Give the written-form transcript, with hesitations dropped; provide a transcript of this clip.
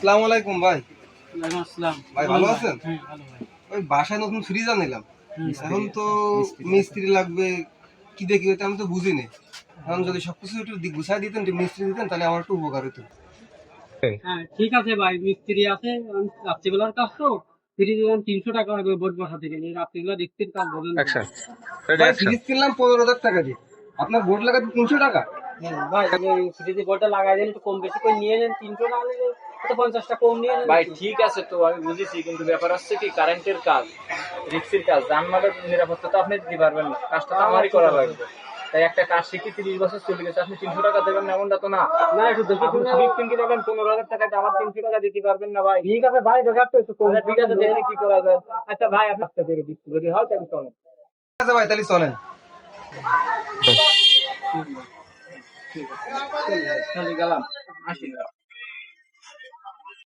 আসসালামু আলাইকুম ভাই। ওয়ালাইকুম আসসালাম। ভাই ভালো আছেন? হ্যাঁ, ভালো ভাই। ওই বাসায় নতুন ফ্রিজ আনিলাম। এখন তো মিস্ত্রি মিস্ত্রি লাগবে, কি দেখি ওইটা আমি তো বুঝি না। এখন যদি সবকিছু একটু গুছাই দিতেন, একটু মিস্ত্রি দিতেন, তাহলে আমার একটু উপকার হতো। হ্যাঁ, ঠিক আছে ভাই, মিস্ত্রি আছে। রাত্রিবেলার কাজ তো ফ্রিজ 300 টাকা লাগবে বোর্ড বসাতে গেলে। রাত্রিবেলা মিস্ত্রির কাজ বলেন না। ভাই ফ্রিজ কিনলাম 15,000 টাকা দিয়ে, আপনার বোর্ড লাগাতে 300 টাকা? ভাই ফ্রিজে বোর্ডটা লাগাই দেন, একটু কম বেশি করে নিয়ে নেন। 300 না হলে তো 50টা কম নিয়ে নেন। ভাই ঠিক আছে, তো আমি বুঝেছি, কিন্তু ব্যাপার হচ্ছে কি, কারেন্টের কাজ, রিক্সের কাজ, যানবাহনের নিরাপত্তা তো আপনি দিতে পারবেন না, কাজটা তো আমারই করা লাগবে। তাই একটা কাজ শিখে 30 বছর চলে গেছে, আপনি 300 টাকা দেবেন না এমনটা তো না। না, একটু দেখে আপনি শুনে। ফ্রিজ কিনতে যাবেন 15,000 টাকাতে, আমার 300 টাকা দিতে পারবেন না ভাই। ঠিক আছে ভাই, দেখে একটু কম। আচ্ছা ঠিক আছে, দেখে কি করা যায়। আচ্ছা ভাই, আপনি একটা করে দিচ্ছি, যদি হয় তাহলে চলেন। ঠিক আছে ভাই, তাহলে চলেন। ঠিক আছে, চলে গেলাম, আসি।